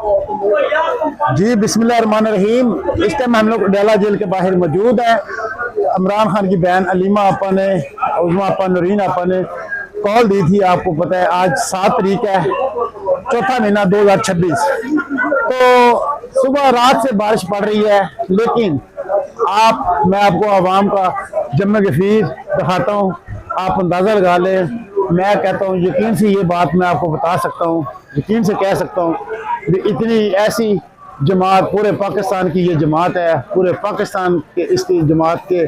जी बिस्मिल्लाहिर्रहमानिर्रहीम। इस टाइम हम लोग अडाला जेल के बाहर मौजूद हैं। इमरान खान की बहन अलीमा आपा ने, उज़मा आपा, नूरीन आपा ने कॉल दी थी। आपको पता है आज 7 तारीख है, चौथा महीना 2026। तो सुबह रात से बारिश पड़ रही है, लेकिन मैं आपको आवाम का जम्मे गफीर दिखाता हूँ, आप अंदाज़ा लगा लें। मैं कहता हूँ यकीन से ये बात मैं आपको बता सकता हूँ, यकीन से कह सकता हूँ कि इतनी ऐसी जमात पूरे पाकिस्तान की ये जमात है, पूरे पाकिस्तान के इसकी जमात के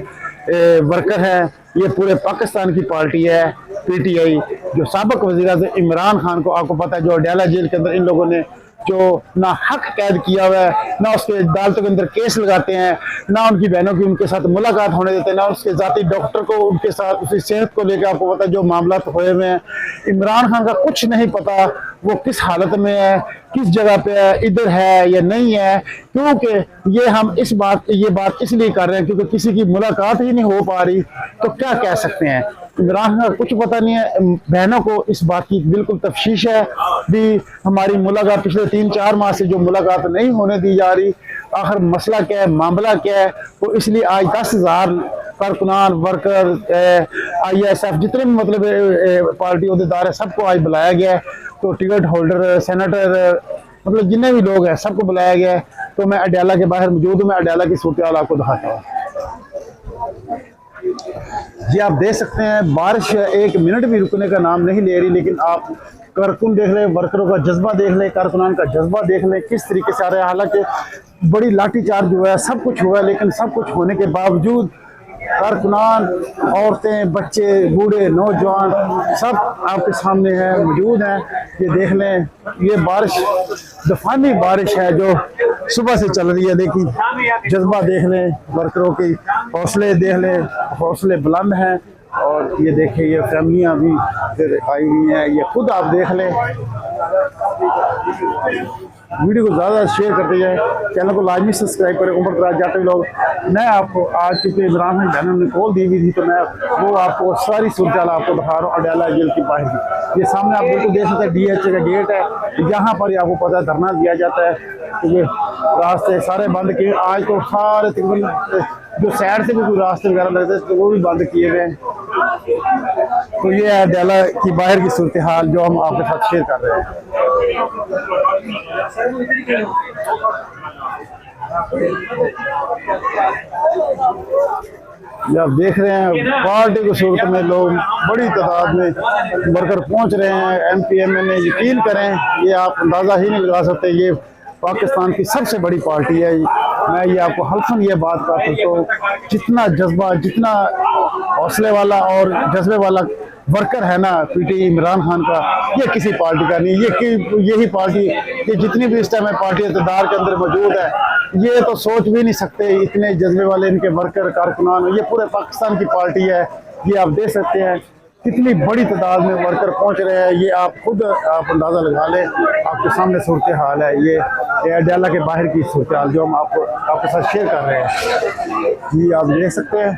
वर्कर हैं। ये पूरे पाकिस्तान की पार्टी है PTI, जो साबिक वज़ीर-ए-आज़म इमरान खान को आपको पता है, जो अडाला जेल के अंदर इन लोगों ने जो ना हक कैद किया हुआ है, ना उसके अदालतों के अंदर केस लगाते हैं, ना उनकी बहनों की उनके साथ मुलाकात होने देते हैं, ना उसके ज़ाती डॉक्टर को उनके साथ उसकी सेहत को लेकर आपको पता है जो मामला हुए हुए हैं। इमरान खान का कुछ नहीं पता वो किस हालत में है, किस जगह पे है, इधर है या नहीं है। क्योंकि ये बात इसलिए कर रहे हैं क्योंकि किसी की मुलाकात ही नहीं हो पा रही, तो क्या कह सकते हैं। इमरान खान का कुछ पता नहीं है। बहनों को इस बात की बिल्कुल तफ्शीश है भी, हमारी मुलाकात पिछले 3-4 माह से जो मुलाकात नहीं होने दी जा रही, आखिर मसला क्या है, मामला क्या है। तो इसलिए आज 10,000 कारकुनान, वर्कर, ISF जितने भी मतलब पार्टी अहदेदार है, सबको आज बुलाया गया है। तो टिकट होल्डर, सेनेटर, मतलब जितने भी लोग हैं सबको बुलाया गया है। तो मैं अडाला के बाहर मौजूद हूँ, मैं अडाला की सूरत हाल आपको दिखाता हूँ। जी आप देख सकते हैं बारिश 1 मिनट भी रुकने का नाम नहीं ले रही, लेकिन आप कारकुन देख लें, वर्करों का जज्बा देख लें, कारकुनान का जज्बा देख लें किस तरीके से आ रहा है। हालांकि बड़ी लाठीचार्ज हुआ है, सब कुछ हुआ है, लेकिन सब कुछ होने के बावजूद कारकुनान, औरतें, बच्चे, बूढ़े, नौजवान सब आपके सामने हैं, मौजूद हैं। ये देख लें, ये बारिश तूफानी बारिश है जो सुबह से चल रही है, लेकिन जज्बा देख लें, वर्करों की हौसले देख लें, हौसले बुलंद हैं। और ये देखें, ये फैमिलियां भी इधर आई हुई हैं, ये खुद आप देख लें। वीडियो को ज़्यादा शेयर करते जाए, चैनल को लाजमी सब्सक्राइब करें। उम्र दराज जाते हुए लोग, मैं आपको आज चूँकि इमरान खान बहनों ने कॉल दी हुई थी, तो मैं वो आपको सारी सूरत आपको दिखा रहा हूँ अडाला जेल की बाहर की। ये सामने आप बिल्कुल देख सकते हैं, DHA का गेट है, यहाँ पर ही आपको पता है धरना दिया जाता है, क्योंकि रास्ते सारे बंद किए। आज तो सारे तकरीबन जो साइड से भी कोई रास्ते वगैरह लगते हैं तो वो भी बंद किए गए। तो ये है अडाला की बाहर की सूरत हाल जो हम आपके साथ शेयर कर रहे हैं। आप देख रहे हैं पार्टी की सूरत में लोग बड़ी तादाद में वर्कर पहुंच रहे हैं। MP MNA यकीन करें, ये आप अंदाज़ा ही नहीं लगा सकते, ये पाकिस्तान की सबसे बड़ी पार्टी है। मैं ये आपको हल्फन ये बात कर सकता हूँ, जितना जज्बा, जितना हौसले वाला और जज्बे वाला वर्कर है ना PTI इमरान खान का, ये किसी पार्टी का नहीं। यही पार्टी, ये जितनी भी इस टाइम पार्टी इक़्तिदार के अंदर मौजूद है, ये तो सोच भी नहीं सकते इतने जज्बे वाले इनके वर्कर, कारकुनान। ये पूरे पाकिस्तान की पार्टी है। ये आप देख सकते हैं कितनी बड़ी तादाद में वर्कर पहुंच रहे हैं। ये आप खुद आप अंदाज़ा लगा लें, आपके सामने सूरत हाल है। ये अडाला के बाहर की सूरत हाल जो हम आपके साथ शेयर कर रहे हैं। ये आप देख सकते हैं।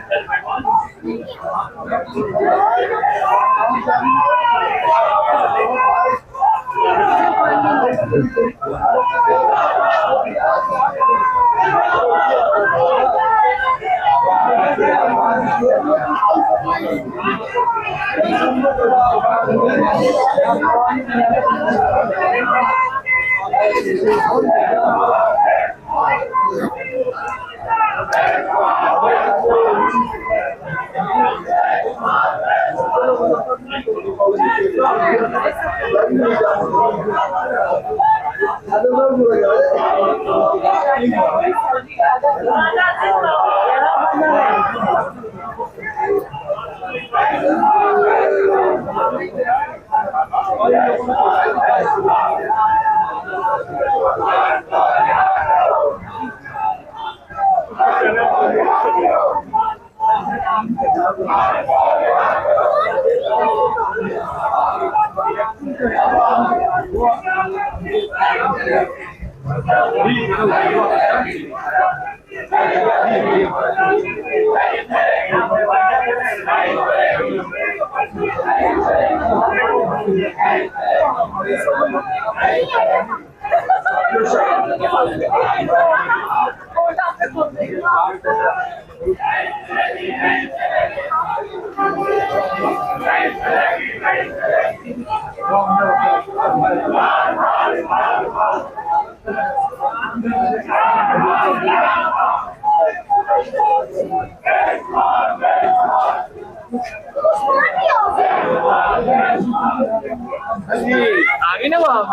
आगे ना वहाँ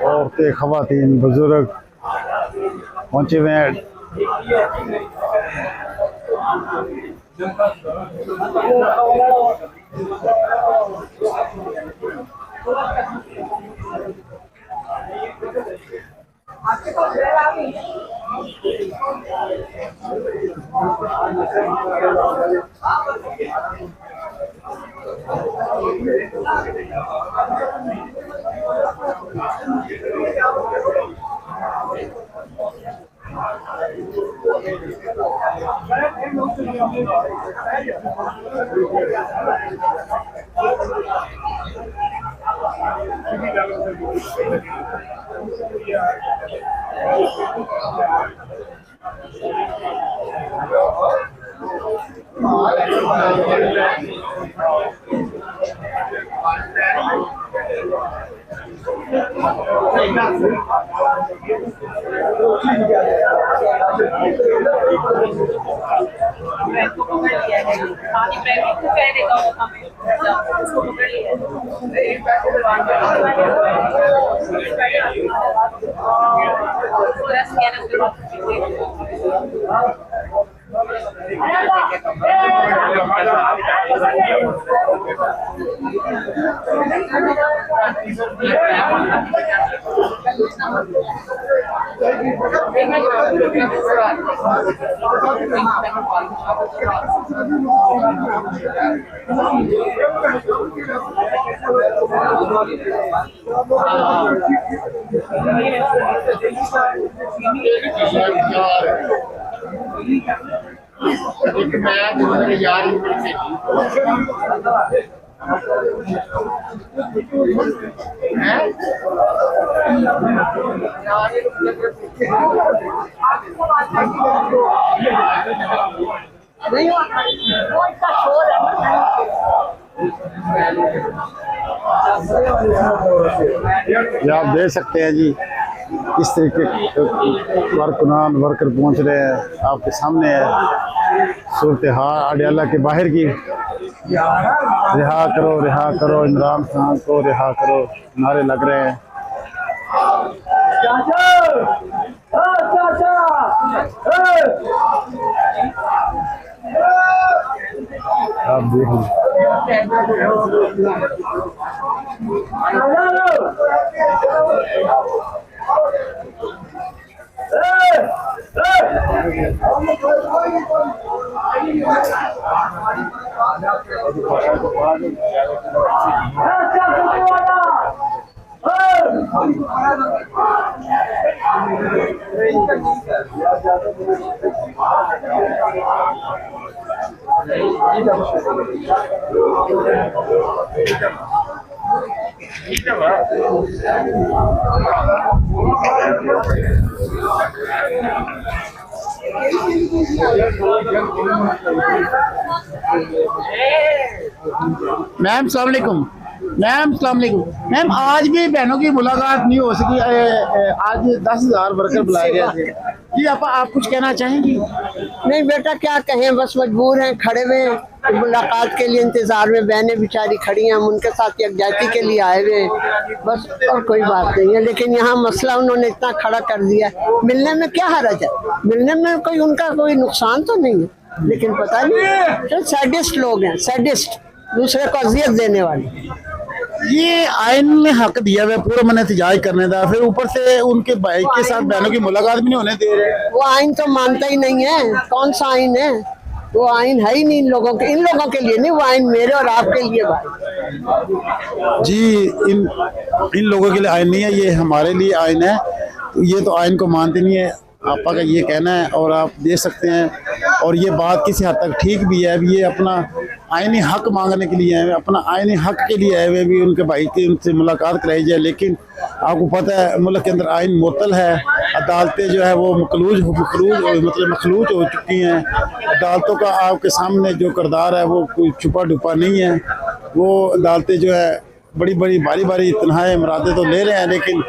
औरतें, खवातीन, बुजुर्ग पहुंचे हुए हैं। ये आप देख सकते हैं जी, इस तरीके कारकुनान वर्कर पहुंच रहे हैं, आपके सामने है सूरत हाल अडयाला के बाहर की। रिहा करो इमरान खान को, रिहा करो, नारे लग रहे हैं। आप देख मैम सलाम अलैकुम। मैम सलाम अलैकुम। मैम आज भी बहनों की मुलाकात नहीं हो सकी। आज 10,000 वर्कर बुलाए गए थे जी। आप कुछ कहना चाहेंगी? नहीं बेटा, क्या कहें, बस मजबूर हैं, खड़े हुए हैं मुलाकात के लिए, इंतजार में। बहनें बेचारी खड़ी हैं, हम उनके साथ यकजाती के लिए आए हुए हैं, बस और कोई बात नहीं है। लेकिन यहाँ मसला उन्होंने इतना खड़ा कर दिया, मिलने में क्या हर्ज है? मिलने में कोई उनका कोई नुकसान तो नहीं है। लेकिन पता नहीं जो सैडिस्ट लोग हैं, सैडिस्ट, दूसरे को अजियत देने वाले। ये आइन ने हक दिया हुआ पूरा मैंने एहतजाज करने का, फिर ऊपर से उनके भाई के साथ बहनों की मुलाकात भी नहीं होने दे रहे। वो आइन तो मानता ही नहीं है, कौन सा आइन है वो? आइन है ही नहीं इन लोगों के लिए नहीं, वो आइन मेरे और आपके लिए भाई जी। इन लोगों के लिए आइन नहीं है, ये हमारे लिए आइन है। तो ये तो आइन को मानते नहीं है, आपा का ये कहना है और आप दे सकते हैं। और ये बात किसी हद तक ठीक भी है। अभी ये अपना आइनी हक मांगने के लिए आए हुए, अपना आइनी हक के लिए आए हुए भी उनके भाई की उनसे मुलाकात कराई जाए। लेकिन आपको पता है मुल्क के अंदर आइन मुअत्तल है, अदालतें जो है वो मखलूज हो चुकी हैं। अदालतों का आपके सामने जो किरदार है वो कोई छुपा ढुपा नहीं है। वो अदालतें जो है बड़ी बड़ी भारी भारी तनहाई मुरादें तो ले रहे हैं, लेकिन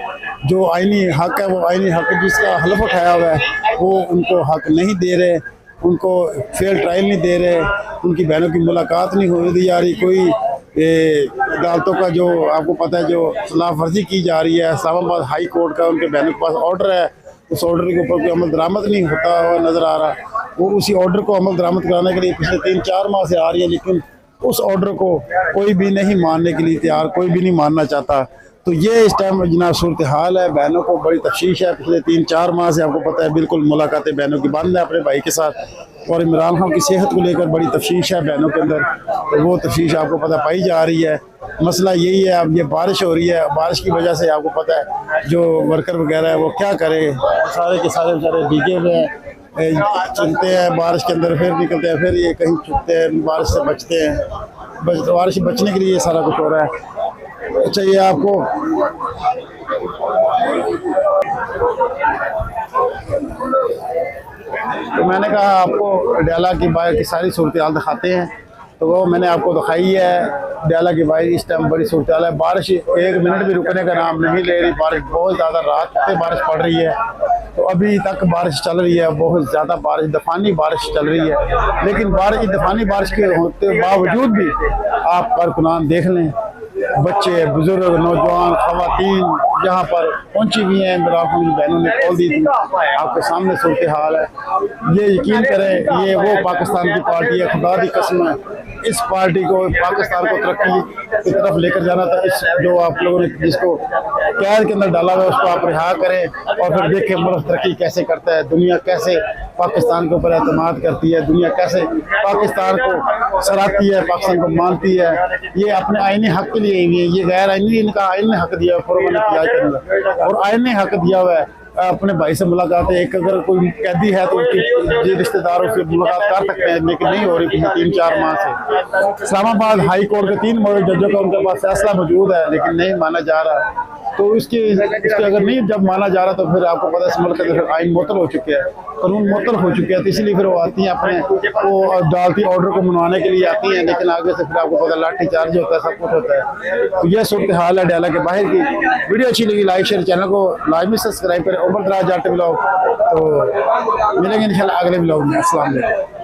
जो आइनी हक है वो आइनी हक जिसका हलफ उठाया हुआ है वो उनको हक नहीं दे रहे, उनको फेयर ट्रायल नहीं दे रहे, उनकी बहनों की मुलाकात नहीं होने दी जा रही। कोई अदालतों का जो आपको पता है जो खिलाफ वर्जी की जा रही है, इस्लामाबाद हाई कोर्ट का उनके बहनों के पास ऑर्डर है, उस ऑर्डर के ऊपर कोई अमल दरामद नहीं होता हुआ नज़र आ रहा। वो उसी ऑर्डर को अमल दरामद कराने के लिए पिछले 3-4 माह से आ रही है, लेकिन उस ऑर्डर को कोई भी नहीं मानने के लिए तैयार, कोई भी नहीं मानना चाहता। तो ये इस टाइम जनाब सूरत हाल है। बहनों को बड़ी तफ्शीश है, पिछले 3-4 माह से आपको पता है बिल्कुल मुलाकातें बहनों की बंद है अपने भाई के साथ। और इमरान खान की सेहत को लेकर बड़ी तफ्शीश है बहनों के अंदर, तो वो तफ्शीश आपको पता पाई जा रही है। मसला यही है, अब ये बारिश हो रही है, बारिश की वजह से आपको पता है जो वर्कर वगैरह है वो क्या करे, सारे के सारे बेचारे भीगे हुए हैं, चलते हैं बारिश के अंदर, फिर निकलते हैं, फिर ये कहीं छुपते हैं, बारिश से बचते हैं। बारिश से बचने के लिए ये सारा कुछ हो रहा है। अच्छा, ये आपको तो मैंने कहा आपको डाला की बाहर की सारी सूरत हाल दिखाते हैं, तो वो मैंने आपको दिखाई है। डाला की बाहर इस टाइम बड़ी सूरत हाल है, बारिश 1 मिनट भी रुकने का नाम नहीं ले रही। बारिश बहुत ज़्यादा, रात से बारिश पड़ रही है, तो अभी तक बारिश चल रही है, बहुत ज़्यादा बारिश, दफानी बारिश चल रही है। लेकिन दफानी बारिश के होते बावजूद भी आप कारकुनान देख लें, बच्चे, बुजुर्ग, नौजवान, खवातीन जहाँ पर पहुंची हुई हैं। इमरान खान की बहनों ने खोल दी थी, आपके सामने सूरत हाल है। ये यकीन करें ये वो पाकिस्तान की पार्टी है, खुदा की कसम है। इस पार्टी को, पाकिस्तान को तरक्की की तरफ लेकर जाना था। इस जो आप लोगों ने जिसको कैद के अंदर डाला हुआ है उसको आप रिहा करें और फिर देखें मुल्क तरक्की कैसे करता है, दुनिया कैसे पाकिस्तान के ऊपर एतमाद करती है, दुनिया कैसे पाकिस्तान को सराहती है, पाकिस्तान को मानती है। ये अपने आईनी हक के लिए ये गैर आईनी, इनका आइन ने हक दिया है और आइन ने हक दिया हुआ है अपने भाई से मुलाकात। एक अगर कोई कैदी है तो उसके रिश्तेदार उससे मुलाकात कर सकते हैं, लेकिन नहीं हो रही पिछले 3-4 माह से। इस्लामाबाद हाई कोर्ट के 3 मौजूद जजों का उनके पास फैसला मौजूद है, लेकिन नहीं माना जा रहा। तो इसके अगर नहीं जब माना जा रहा तो फिर आपको पता है इस मुल्क के अंदर आइन मुअत्तल हो चुके हैं, कानून मुअत्तल हो चुके हैं, तो इसलिए फिर वो आती हैं अपने वो डालती ऑर्डर को मनवाने के लिए आती हैं, लेकिन आगे से फिर आपको पता लाठी चार्ज होता है, सब कुछ होता है। तो यह सूरत हाल है डाला के बाहर की। वीडियो अच्छी लगी लाइक शेयर, चैनल को लाजमी सब्सक्राइब करें। उमर दराज जाटे ब्लॉग, तो मिलेंगे इंशाल्लाह अगले ब्लॉग में। अस्सलाम वालेकुम।